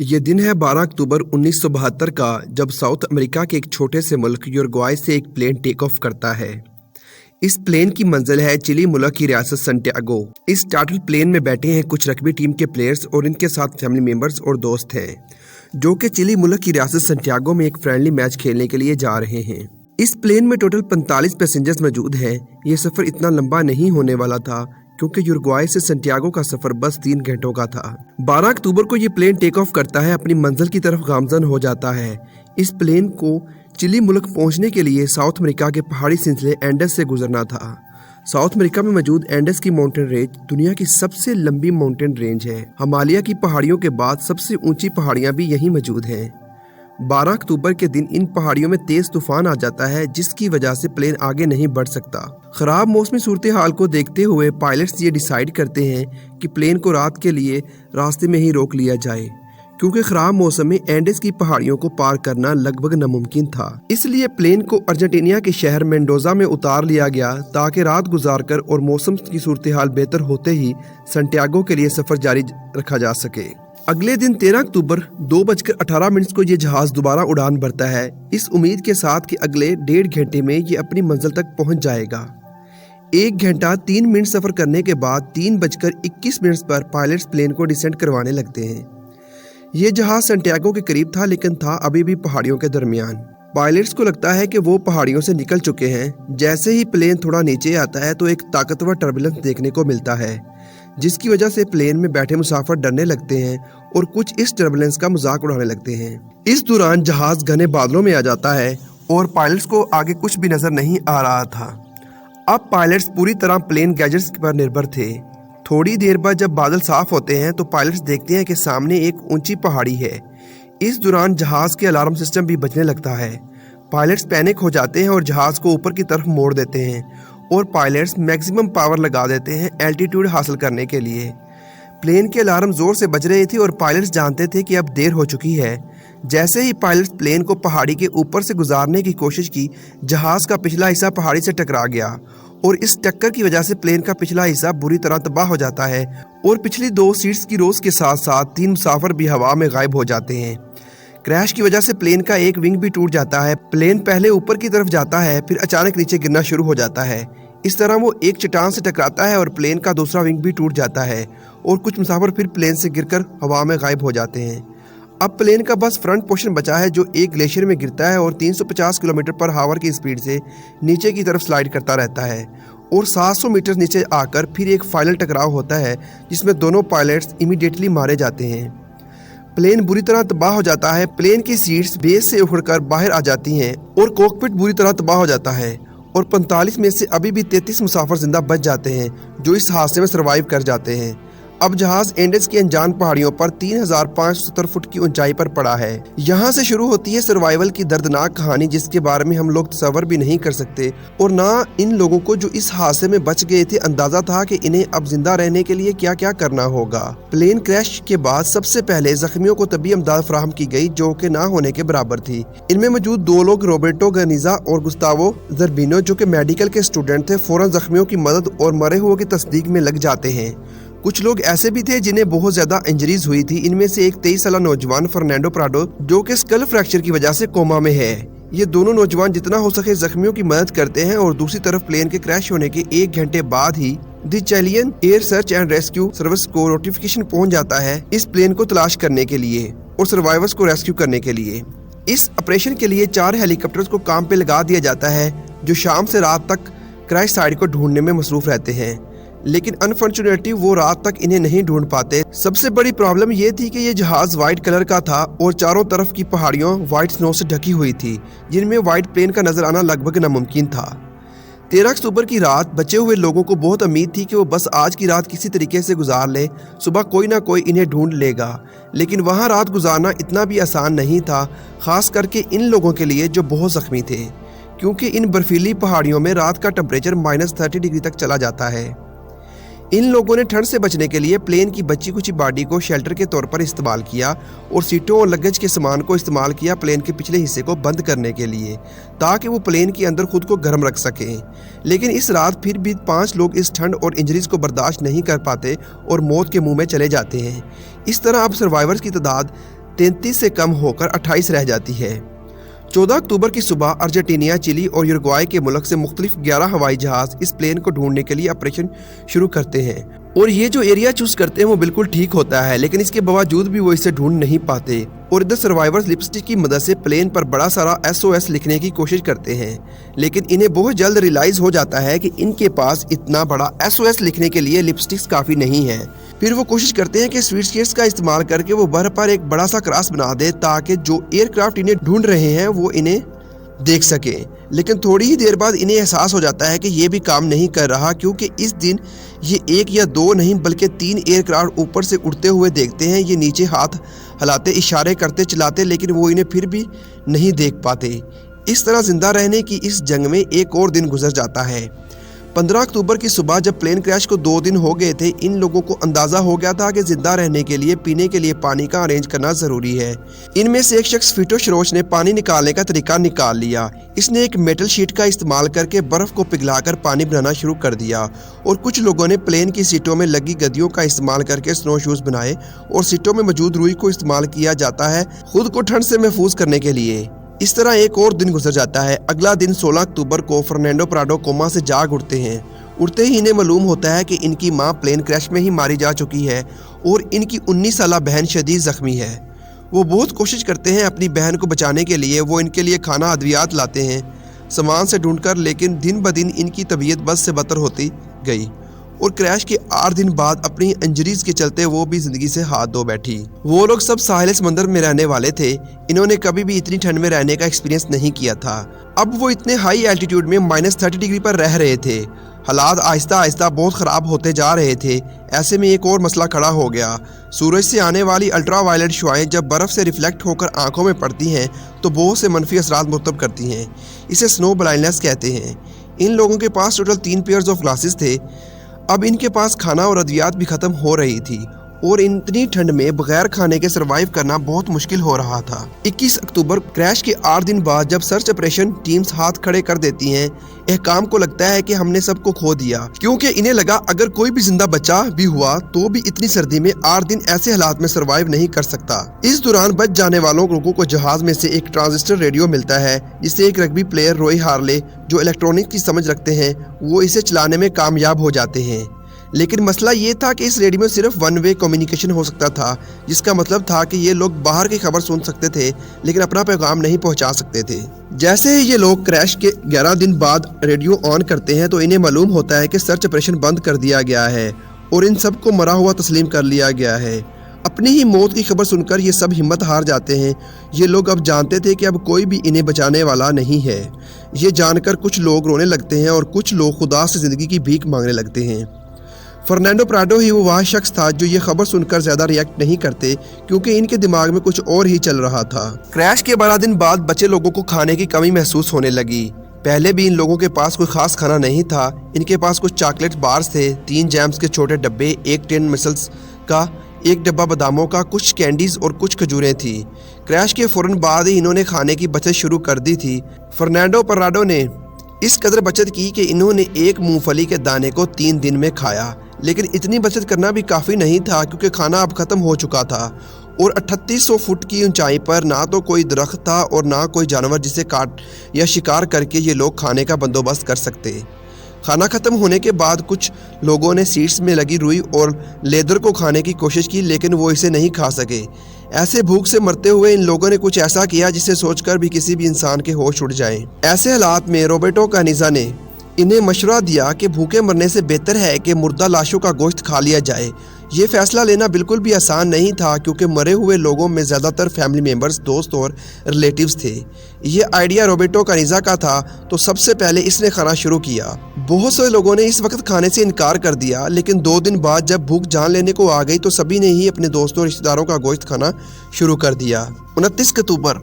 ये दिन है 12 अक्टूबर 1972 का, जब साउथ अमेरिका के एक छोटे से मुल्क यूरुग्वाई से एक प्लेन टेक ऑफ करता है। इस प्लेन की मंजिल है चिली मुल्क की रियासत सैंटियागो। इस टार्टल प्लेन में बैठे हैं कुछ रग्बी टीम के प्लेयर्स और इनके साथ फैमिली मेंबर्स और दोस्त हैं, जो कि चिली मुल्क की रियासत सैंटियागो में एक फ्रेंडली मैच खेलने के लिए जा रहे हैं। इस प्लेन में टोटल 45 पैसेंजर्स मौजूद हैं। ये सफ़र इतना लंबा नहीं होने वाला था, क्योंकि यूरुग्वाई से सैंटियागो का सफर बस 3 घंटों का था। 12 अक्टूबर को ये प्लेन टेक ऑफ करता है, अपनी मंजिल की तरफ गामजन हो जाता है। इस प्लेन को चिली मुल्क पहुंचने के लिए साउथ अमेरिका के पहाड़ी सिलसिले एंडेस से गुजरना था। साउथ अमेरिका में मौजूद एंडेस की माउंटेन रेंज दुनिया की सबसे लंबी माउंटेन रेंज है। हिमालय की पहाड़ियों के बाद सबसे ऊंची पहाड़ियां भी यहीं मौजूद हैं। 12 अक्टूबर के दिन इन पहाड़ियों में तेज तूफान आ जाता है, जिसकी वजह से प्लेन आगे नहीं बढ़ सकता। खराब मौसमी सूरत हाल को देखते हुए पायलट्स ये डिसाइड करते हैं कि प्लेन को रात के लिए रास्ते में ही रोक लिया जाए, क्योंकि खराब मौसम में एंडेस की पहाड़ियों को पार करना लगभग नामुमकिन था। इसलिए प्लेन को अर्जेंटीना के शहर मेंडोजा में उतार लिया गया, ताकि रात गुजारकर और मौसम की सूरत हाल बेहतर होते ही सैंटियागो के लिए सफर जारी रखा जा सके। अगले दिन 13 अक्टूबर 2:18 को ये जहाज दोबारा उड़ान भरता है, इस उम्मीद के साथ कि अगले 1.5 घंटे में ये अपनी मंजिल तक पहुंच जाएगा। 1 घंटा 3 मिनट सफर करने के बाद 3:21 पर पायलट्स प्लेन को डिसेंट करवाने लगते हैं। ये जहाज सैंटियागो के करीब था, लेकिन था अभी भी पहाड़ियों के दरमियान। पायलट्स को लगता है कि वो पहाड़ियों से निकल चुके हैं। जैसे ही प्लेन थोड़ा नीचे आता है तो एक ताकतवर टर्बुलेंस देखने को मिलता है, जिसकी वजह से प्लेन में बैठे मुसाफिर डरने लगते हैं और कुछ इस टर्बुलेंस का मजाक उड़ाने लगते हैं। इस दौरान जहाज घने बादलों में आ जाता है और पायलट्स को आगे कुछ भी नजर नहीं आ रहा था। अब पायलट्स पूरी तरह प्लेन गैजेट्स पर निर्भर थे। थोड़ी देर बाद जब बादल साफ होते हैं तो पायलट्स देखते हैं कि सामने एक ऊंची पहाड़ी है। इस दौरान जहाज के अलार्म सिस्टम भी बजने लगता है। पायलट्स पैनिक हो जाते हैं और जहाज को ऊपर की तरफ मोड़ देते हैं और पायलट्स मैक्सिमम पावर लगा देते हैं एल्टीट्यूड हासिल करने के लिए। प्लेन के अलार्म जोर से बज रहे थे और पायलट्स जानते थे कि अब देर हो चुकी है। जैसे ही पायलट्स प्लेन को पहाड़ी के ऊपर से गुजारने की कोशिश की, जहाज का पिछला हिस्सा पहाड़ी से टकरा गया और इस टक्कर की वजह से प्लेन का पिछला हिस्सा बुरी तरह तबाह हो जाता है और पिछली 2 सीट्स की रोज के साथ साथ 3 मुसाफिर भी हवा में गायब हो जाते हैं। क्रैश की वजह से प्लेन का एक विंग भी टूट जाता है। प्लेन पहले ऊपर की तरफ जाता है, फिर अचानक नीचे गिरना शुरू हो जाता है। इस तरह वो एक चट्टान से टकराता है और प्लेन का दूसरा विंग भी टूट जाता है और कुछ मुसाफिर फिर प्लेन से गिरकर हवा में गायब हो जाते हैं। अब प्लेन का बस फ्रंट पोर्शन बचा है, जो एक ग्लेशियर में गिरता है और 350 किलोमीटर पर आवर की स्पीड से नीचे की तरफ स्लाइड करता रहता है और 700 मीटर नीचे आकर फिर एक फाइनल टकराव होता है, जिसमें दोनों पायलट्स इमीडिएटली मारे जाते हैं। प्लेन बुरी तरह तबाह हो जाता है। प्लेन की सीट्स बेस से उखड़कर बाहर आ जाती हैं और कॉकपिट बुरी तरह तबाह हो जाता है और 45 में से अभी भी 33 मुसाफिर जिंदा बच जाते हैं, जो इस हादसे में सर्वाइव कर जाते हैं। अब जहाज एंडेस की अनजान पहाड़ियों पर 3570 फुट की ऊंचाई पर पड़ा है। यहाँ से शुरू होती है सर्वाइवल की दर्दनाक कहानी, जिसके बारे में हम लोग तसव्वुर भी नहीं कर सकते और ना इन लोगों को जो इस हादसे में बच गए थे अंदाजा था कि इन्हें अब जिंदा रहने के लिए क्या क्या करना होगा। प्लेन क्रैश के बाद सबसे पहले जख्मियों को तबी इमदाद फराहम की गई, जो कि ना होने के बराबर थी। इनमें मौजूद 2 लोग रोबर्टो गर्निजा और गुस्तावो जर्बिनो, जो कि मेडिकल के स्टूडेंट थे, फौरन जख्मियों की मदद और मरे हुए की तस्दीक में लग जाते हैं। कुछ लोग ऐसे भी थे जिन्हें बहुत ज्यादा इंजरीज हुई थी। इनमें से एक 23 साल नौजवान फर्नांडो प्राडो, जो कि स्कल फ्रैक्चर की वजह से कोमा में है। ये दोनों नौजवान जितना हो सके जख्मियों की मदद करते हैं और दूसरी तरफ प्लेन के क्रैश होने के 1 घंटे बाद ही the Chilean air search and rescue service को नोटिफिकेशन पहुंच जाता है इस प्लेन को तलाश करने के लिए और सर्वाइवर्स को रेस्क्यू करने के लिए। इस ऑपरेशन के लिए 4 हेलीकॉप्टर्स को काम पे लगा दिया जाता है, जो शाम से रात तक क्रैश साइट को ढूंढने में मसरूफ रहते हैं, लेकिन अनफॉर्चुनेटली वो रात तक इन्हें नहीं ढूंढ पाते। सबसे बड़ी प्रॉब्लम ये थी कि ये जहाज व्हाइट कलर का था और चारों तरफ की पहाड़ियों व्हाइट स्नो से ढकी हुई थी, जिनमें व्हाइट प्लेन का नजर आना लगभग नामुमकिन था। 13 अक्टूबर की रात बचे हुए लोगों को बहुत उम्मीद थी कि वो बस आज की रात किसी तरीके से गुजार ले, सुबह कोई ना कोई इन्हें ढूंढ लेगा। लेकिन वहाँ रात गुजारना इतना भी आसान नहीं था, खास करके इन लोगों के लिए जो बहुत जख्मी थे, क्योंकि इन बर्फीली पहाड़ियों में रात का टेम्परेचर -30 डिग्री तक चला जाता है। इन लोगों ने ठंड से बचने के लिए प्लेन की बची कुची बॉडी को शेल्टर के तौर पर इस्तेमाल किया और सीटों और लगेज के सामान को इस्तेमाल किया प्लेन के पिछले हिस्से को बंद करने के लिए, ताकि वो प्लेन के अंदर खुद को गर्म रख सकें। लेकिन इस रात फिर भी 5 लोग इस ठंड और इंजरीज को बर्दाश्त नहीं कर पाते और मौत के मुंह में चले जाते हैं। इस तरह अब सर्वाइवर्स की तादाद 33 से कम होकर 28 रह जाती है। 14 अक्टूबर की सुबह अर्जेंटीना, चिली और यूरुग्वाई के मुल्क से मुख्तलिफ 11 हवाई जहाज इस प्लेन को ढूंढने के लिए ऑपरेशन शुरू करते हैं और ये जो एरिया चूज करते हैं वो बिल्कुल ठीक होता है, लेकिन इसके बावजूद भी वो इसे ढूंढ नहीं पाते और इधर सर्वाइवर्स लिपस्टिक की मदद से प्लेन पर बड़ा सारा SOS लिखने की कोशिश करते हैं, लेकिन इन्हें बहुत जल्द रियलाइज हो जाता है कि इनके पास इतना बड़ा SOS लिखने के लिए लिपस्टिक्स काफी नहीं है। फिर वो कोशिश करते हैं कि स्वीटकेस का इस्तेमाल करके वो बर्फ पर एक बड़ा सा क्रॉस बना दे ताकि जो एयरक्राफ्ट इन्हें ढूंढ रहे हैं वो इन्हें देख सके, लेकिन थोड़ी ही देर बाद इन्हें एहसास हो जाता है कि ये भी काम नहीं कर रहा, क्योंकि इस दिन ये 1 या 2 नहीं बल्कि 3 एयरक्राफ्ट ऊपर से उड़ते हुए देखते हैं। ये नीचे हाथ हिलाते, इशारे करते चलाते, लेकिन वो इन्हें फिर भी नहीं देख पाते। इस तरह जिंदा रहने की इस जंग में एक और दिन गुजर जाता है। 15 अक्टूबर की सुबह जब प्लेन क्रैश को 2 दिन हो गए थे, इन लोगों को अंदाजा हो गया था कि जिंदा रहने के लिए पीने के लिए पानी का अरेंज करना जरूरी है। इनमें से एक शख्स फीटो शरोच ने पानी निकालने का तरीका निकाल लिया। इसने एक मेटल शीट का इस्तेमाल करके बर्फ को पिघलाकर पानी बनाना शुरू कर दिया और कुछ लोगों ने प्लेन की सीटों में लगी गद्दियों का इस्तेमाल करके स्नो शूज बनाए और सीटों में मौजूद रुई को इस्तेमाल किया जाता है खुद को ठंड से महफूज करने के लिए। इस तरह एक और दिन गुजर जाता है। अगला दिन 16 अक्टूबर को फर्नांडो प्राडो कोमा से जाग उठते हैं। उठते ही इन्हें मालूम होता है कि इनकी मां प्लेन क्रैश में ही मारी जा चुकी है और इनकी 19 साला बहन शदीद जख्मी है। वो बहुत कोशिश करते हैं अपनी बहन को बचाने के लिए। वो इनके लिए खाना अद्वियात लाते हैं सामान से ढूंढकर, लेकिन दिन ब दिन इनकी तबीयत बद से बदतर होती गई और क्रैश के 8 दिन बाद अपनी इंजरीज के चलते वो भी जिंदगी से हाथ धो बैठी। वो लोग सब साहिल समंदर में रहने वाले थे। इन्होंने कभी भी इतनी ठंड में रहने का एक्सपीरियंस नहीं किया था। अब वो इतने हाई एल्टीट्यूड में -30 डिग्री पर रह रहे थे। हालात आहिस्ता आहिस्ता बहुत ख़राब होते जा रहे थे। ऐसे में एक और मसला खड़ा हो गया। सूरज से आने वाली अल्ट्रा वायलेट शुआएं जब बर्फ़ से रिफ्लेक्ट होकर आंखों में पड़ती हैं तो बहुत से मनफी असरात मुरतब करती हैं। इसे स्नो ब्लाइंडनेस कहते हैं। इन लोगों के पास टोटल 3 पेयर्स ऑफ ग्लासेस थे। अब इनके पास खाना और अद्वियात भी ख़त्म हो रही थी और इतनी ठंड में बगैर खाने के सरवाइव करना बहुत मुश्किल हो रहा था। 21 अक्टूबर क्रैश के 8 दिन बाद जब सर्च ऑपरेशन टीम्स हाथ खड़े कर देती हैं, एहकाम को लगता है कि हमने सबको खो दिया, क्योंकि इन्हें लगा अगर कोई भी जिंदा बचा भी हुआ तो भी इतनी सर्दी में 8 दिन ऐसे हालात में सरवाइव नहीं कर सकता। इस दौरान बच जाने वालों लोगों को जहाज में से एक ट्रांजिस्टर रेडियो मिलता है, जिससे एक रग्बी प्लेयर रॉय हार्ले जो इलेक्ट्रॉनिक की समझ रखते हैं वो इसे चलाने में कामयाब हो जाते हैं। लेकिन मसला ये था कि इस रेडियो में सिर्फ 1 वे कम्युनिकेशन हो सकता था, जिसका मतलब था कि ये लोग बाहर की खबर सुन सकते थे लेकिन अपना पैगाम नहीं पहुंचा सकते थे। जैसे ही ये लोग क्रैश के 11 दिन बाद रेडियो ऑन करते हैं तो इन्हें मालूम होता है कि सर्च ऑपरेशन बंद कर दिया गया है और इन सबको मरा हुआ तस्लीम कर लिया गया है। अपनी ही मौत की खबर सुनकर ये सब हिम्मत हार जाते हैं। ये लोग अब जानते थे कि अब कोई भी इन्हें बचाने वाला नहीं है। ये जानकर कुछ लोग रोने लगते हैं और कुछ लोग खुदा से ज़िंदगी की भीख मांगने लगते हैं। फर्नांडो प्राडो ही वो वह शख्स था जो ये खबर सुनकर ज़्यादा रिएक्ट नहीं करते, क्योंकि इनके दिमाग में कुछ और ही चल रहा था। क्रैश के 12 दिन बाद बचे लोगों को खाने की कमी महसूस होने लगी। पहले भी इन लोगों के पास कोई खास खाना नहीं था। इनके पास कुछ चॉकलेट बार्स थे, 3 जैम्स के छोटे डब्बे, 1 टिन मिसल्स का, 1 डब्बा बादामों का, कुछ कैंडीज और कुछ खजूरें थी। क्रैश के फौरन बाद ही इन्होंने खाने की बचत शुरू कर दी थी। फर्नांडो प्राडो ने इस कदर बचत की कि इन्होंने एक मूंगफली के दाने को 3 दिन में खाया, लेकिन इतनी बचत करना भी काफ़ी नहीं था क्योंकि खाना अब ख़त्म हो चुका था और 3800 फुट की ऊंचाई पर ना तो कोई दरख्त था और ना कोई जानवर जिसे काट या शिकार करके ये लोग खाने का बंदोबस्त कर सकते। खाना ख़त्म होने के बाद कुछ लोगों ने सीट्स में लगी रुई और लेदर को खाने की कोशिश की, लेकिन वो इसे नहीं खा सके। ऐसे भूख से मरते हुए इन लोगों ने कुछ ऐसा किया जिसे सोचकर भी किसी भी इंसान के होश उड़ जाएं। ऐसे हालात में रॉबर्टो कानिजा ने इन्हें मशवरा दिया कि भूखे मरने से बेहतर है कि मुर्दा लाशों का गोश्त खा लिया जाए। ये फैसला लेना बिल्कुल भी आसान नहीं था क्योंकि मरे हुए लोगों में ज़्यादातर फैमिली मेंबर्स, दोस्त और रिलेटिव्स थे। ये आइडिया रॉबर्टो कानिजा का था तो सबसे पहले इसने खाना शुरू किया। बहुत से लोगों ने इस वक्त खाने से इनकार कर दिया, लेकिन 2 दिन बाद जब भूख जान लेने को आ गई तो सभी ने ही अपने दोस्तों और रिश्तेदारों का गोश्त खाना शुरू कर दिया। 29 अक्टूबर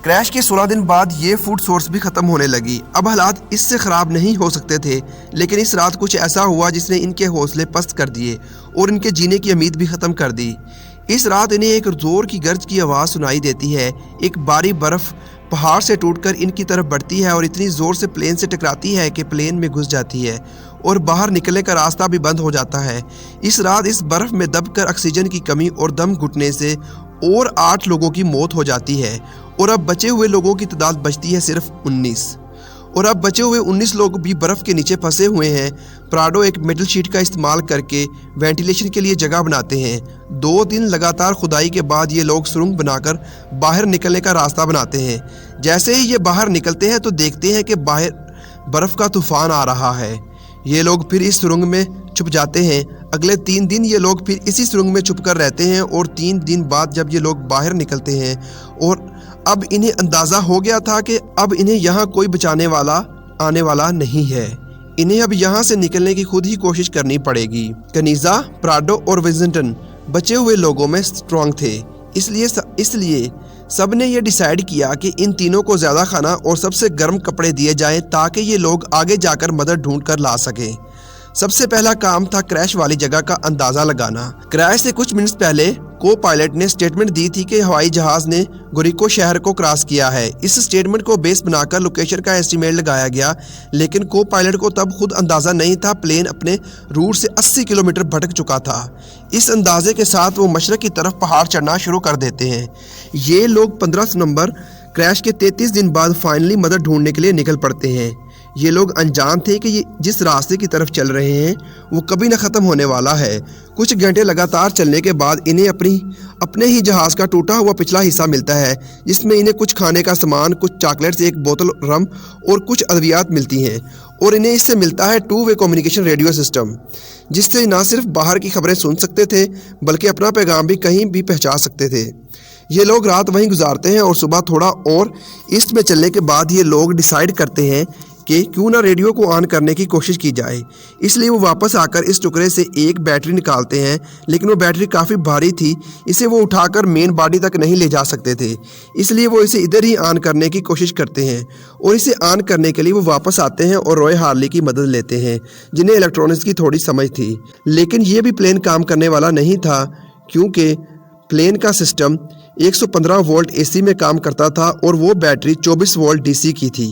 क्रैश के 16 दिन बाद ये फूड सोर्स भी ख़त्म होने लगी। अब हालात इससे ख़राब नहीं हो सकते थे, लेकिन इस रात कुछ ऐसा हुआ जिसने इनके हौसले पस्त कर दिए और इनके जीने की उम्मीद भी ख़त्म कर दी। इस रात इन्हें एक ज़ोर की गर्ज की आवाज़ सुनाई देती है। एक भारी बर्फ़ पहाड़ से टूटकर इनकी तरफ बढ़ती है और इतनी ज़ोर से प्लेन से टकराती है कि प्लेन में घुस जाती है और बाहर निकलने का रास्ता भी बंद हो जाता है। इस रात इस बर्फ़ में दबकर ऑक्सीजन की कमी और दम घुटने से और 8 लोगों की मौत हो जाती है और अब बचे हुए लोगों की तादाद बचती है सिर्फ 19। और अब बचे हुए 19 लोग भी बर्फ़ के नीचे फंसे हुए हैं। प्राडो एक मेटल शीट का इस्तेमाल करके वेंटिलेशन के लिए जगह बनाते हैं। 2 दिन लगातार खुदाई के बाद ये लोग सुरंग बनाकर बाहर निकलने का रास्ता बनाते हैं। जैसे ही ये बाहर निकलते हैं तो देखते हैं कि बाहर बर्फ़ का तूफान आ रहा है। ये लोग फिर इस सुरंग में छुप जाते हैं। अगले 3 दिन ये लोग फिर इसी सुरंग में छुप कर रहते हैं और 3 दिन बाद जब ये लोग बाहर निकलते हैं और अब इन्हें अंदाज़ा हो गया था कि अब इन्हें यहाँ कोई बचाने वाला आने वाला नहीं है। इन्हें अब यहाँ से निकलने की खुद ही कोशिश करनी पड़ेगी। कनीज़ा, प्राडो और विजेंटन बचे हुए लोगों में स्ट्रॉन्ग थे, इसलिए सब ने ये डिसाइड किया कि इन तीनों को ज़्यादा खाना और सबसे गर्म कपड़े दिए जाएं ताकि ये लोग आगे जाकर मदद ढूंढ कर ला सकें। सबसे पहला काम था क्रैश वाली जगह का अंदाज़ा लगाना। क्रैश से कुछ मिनट्स पहले को पायलट ने स्टेटमेंट दी थी कि हवाई जहाज़ ने गुरिको शहर को क्रॉस किया है। इस स्टेटमेंट को बेस बनाकर लोकेशन का एस्टीमेट लगाया गया, लेकिन को पायलट को तब खुद अंदाज़ा नहीं था प्लेन अपने रूट से 80 किलोमीटर भटक चुका था। इस अंदाजे के साथ वो मशरक़ की तरफ पहाड़ चढ़ना शुरू कर देते हैं। ये लोग 15 नवंबर क्रैश के 33 दिन बाद फाइनली मदद ढूंढने के लिए निकल पड़ते हैं। ये लोग अनजान थे कि ये जिस रास्ते की तरफ चल रहे हैं वो कभी न ख़त्म होने वाला है। कुछ घंटे लगातार चलने के बाद इन्हें अपने ही जहाज़ का टूटा हुआ पिछला हिस्सा मिलता है, जिसमें इन्हें कुछ खाने का सामान, कुछ चॉकलेट्स, एक बोतल रम और कुछ अद्वियात मिलती हैं। और इन्हें इससे मिलता है 2 वे कम्युनिकेशन रेडियो सिस्टम, जिससे ना सिर्फ बाहर की खबरें सुन सकते थे बल्कि अपना पैगाम भी कहीं भी पहुँचा सकते थे। ये लोग रात वहीं गुजारते हैं और सुबह थोड़ा और ईस्ट में चलने के बाद ये लोग डिसाइड करते हैं कि क्यों ना रेडियो को ऑन करने की कोशिश की जाए। इसलिए वो वापस आकर इस टुकड़े से एक बैटरी निकालते हैं, लेकिन वो बैटरी काफ़ी भारी थी, इसे वो उठाकर मेन बॉडी तक नहीं ले जा सकते थे। इसलिए वो इसे इधर ही ऑन करने की कोशिश करते हैं और इसे ऑन करने के लिए वो वापस आते हैं और रॉय हार्ली की मदद लेते हैं, जिन्हें इलेक्ट्रॉनिक्स की थोड़ी समझ थी। लेकिन ये भी प्लेन काम करने वाला नहीं था, क्योंकि प्लेन का सिस्टम 115 वोल्ट एसी में काम करता था और वो बैटरी 24 वोल्ट डीसी की थी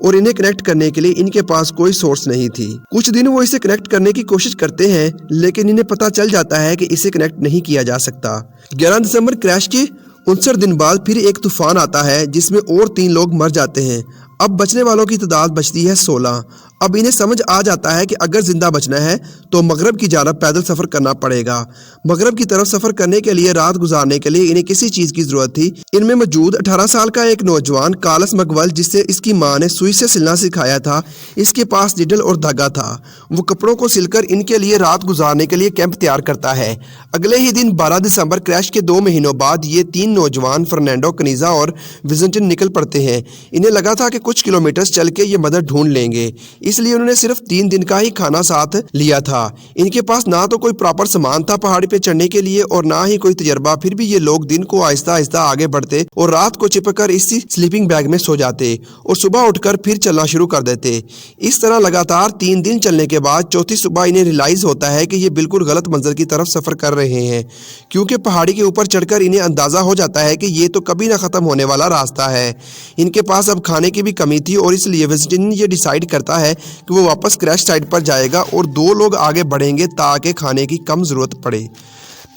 और इन्हें कनेक्ट करने के लिए इनके पास कोई सोर्स नहीं थी। कुछ दिन वो इसे कनेक्ट करने की कोशिश करते हैं, लेकिन इन्हें पता चल जाता है कि इसे कनेक्ट नहीं किया जा सकता। 11 दिसंबर क्रैश के 59 दिन बाद फिर एक तूफान आता है जिसमें और 3 लोग मर जाते हैं। अब बचने वालों की तादाद बचती है 16। अब इन्हें समझ आ जाता है कि अगर जिंदा बचना है तो मगरब की जानब पैदल सफ़र करना पड़ेगा। मगरब की तरफ सफ़र करने के लिए रात गुजारने के लिए इन्हें किसी चीज़ की ज़रूरत थी। इनमें मौजूद 18 साल का एक नौजवान कार्लस मकवल, जिससे इसकी माँ ने सुई से सिलना सिखाया था, इसके पास निडल और धागा था। वो कपड़ों को सिलकर इनके लिए रात गुजारने के लिए कैंप तैयार करता है। अगले ही दिन 12 दिसंबर क्रैश के 2 महीनों बाद ये 3 नौजवान फर्नांडो, कनीज़ा और विजेंटन निकल पड़ते हैं। इन्हें लगा था कि कुछ किलोमीटर चल के ये मदद ढूंढ लेंगे, इसलिए उन्होंने सिर्फ 3 दिन का ही खाना साथ लिया था। इनके पास ना तो कोई प्रॉपर सामान था पहाड़ी पे चढ़ने के लिए और ना ही कोई तजर्बा। फिर भी ये लोग दिन को आहिस्ता आहिस्ता आगे बढ़ते और रात को चिपक इसी स्लीपिंग बैग में सो जाते और सुबह उठकर फिर चलना शुरू कर देते। इस तरह लगातार 3 दिन चलने के बाद चौथी सुबह इन्हें रियलाइज होता है कि ये बिल्कुल गलत मंजिल की तरफ सफर कर रहे हैं, क्योंकि पहाड़ी के ऊपर चढ़कर इन्हें अंदाजा हो जाता है कि ये तो कभी ना खत्म होने वाला रास्ता है। इनके पास अब खाने की भी कमी थी और इसलिए विजेंटन ये डिसाइड करता है कि वो वापस क्रैश साइट पर जाएगा और 2 लोग आगे बढ़ेंगे ताकि खाने की कम ज़रूरत पड़े।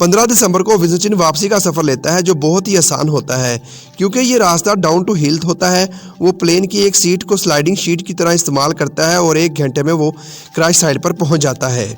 15 दिसंबर को विजेंटन वापसी का सफ़र लेता है, जो बहुत ही आसान होता है क्योंकि ये रास्ता डाउन टू हिल होता है। वो प्लेन की एक सीट को स्लाइडिंग शीट की तरह इस्तेमाल करता है और 1 घंटे में वो क्रैश साइट पर पहुंच जाता है।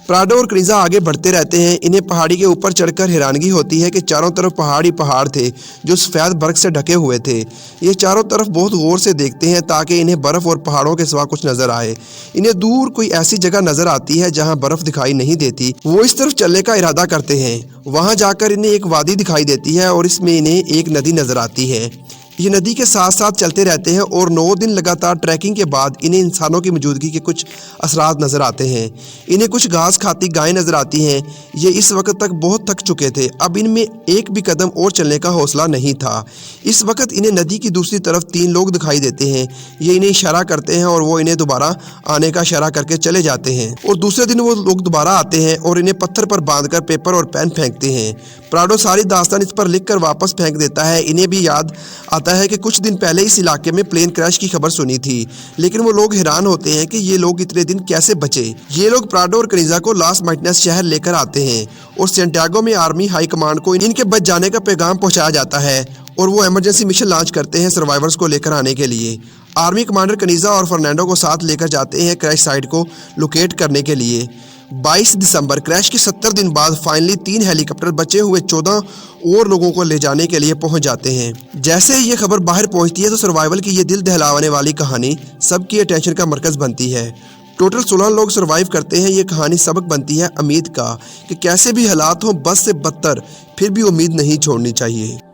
प्राडो और कनीज़ा आगे बढ़ते रहते हैं। इन्हें पहाड़ी के ऊपर चढ़कर हैरानगी होती है कि चारों तरफ पहाड़ ही पहाड़ थे जो सफ़ेद बर्फ़ से ढके हुए थे। ये चारों तरफ बहुत गौर से देखते हैं ताकि इन्हें बर्फ़ और पहाड़ों के सिवा कुछ नज़र आए। इन्हें दूर कोई ऐसी जगह नज़र आती है जहां बर्फ़ दिखाई नहीं देती। वो इस तरफ चलने का इरादा करते हैं। वहां जाकर इन्हें एक वादी दिखाई देती है और इसमें इन्हें एक नदी नज़र आती है। ये नदी के साथ साथ चलते रहते हैं और 9 दिन लगातार ट्रैकिंग के बाद इन्हें इंसानों की मौजूदगी के कुछ असरात नज़र आते हैं। इन्हें कुछ घास खाती गायें नज़र आती हैं। ये इस वक्त तक बहुत थक चुके थे, अब इनमें एक भी कदम और चलने का हौसला नहीं था। इस वक्त इन्हें नदी की दूसरी तरफ 3 लोग दिखाई देते हैं। ये इन्हें इशारा करते हैं और वो इन्हें दोबारा आने का इशारा करके चले जाते हैं और दूसरे दिन वो लोग दोबारा आते हैं और इन्हें पत्थर पर बांधकर पेपर और पेन फेंकते हैं। प्राडो सारी दास्तान इस पर लिख कर वापस फेंक देता है। इन्हें भी याद आता بتاتا ہے کہ کچھ دن پہلے اس علاقے میں پلین کریش کی خبر سنی تھی، لیکن وہ لوگ حیران ہوتے ہیں کہ یہ لوگ اتنے دن کیسے بچے۔ یہ لوگ پراڈو اور کنیزا کو لاس مارٹینس شہر لے کر آتے ہیں اور سینٹیاگو میں آرمی ہائی کمانڈ کو ان کے بچ جانے کا پیغام پہنچایا جاتا ہے اور وہ ایمرجنسی مشن لانچ کرتے ہیں سروائیورز کو لے کر آنے کے لیے۔ آرمی کمانڈر کنیزا اور فرنینڈو کو ساتھ لے کر جاتے ہیں کریش سائٹ کو لوکیٹ کرنے کے لیے۔ 22 دسمبر کریش کے 70 دن بعد فائنلی 3 ہیلی کاپٹر بچے ہوئے 14 اور لوگوں کو لے جانے کے لیے پہنچ جاتے ہیں۔ جیسے یہ خبر باہر پہنچتی ہے تو سروائیول کی یہ دل دہلانے والی کہانی سب کی اٹینشن کا مرکز بنتی ہے۔ ٹوٹل 16 لوگ سروائیو کرتے ہیں۔ یہ کہانی سبق بنتی ہے امید کا کہ کیسے بھی حالات ہوں، بس سے بدتر، پھر بھی امید نہیں چھوڑنی چاہیے۔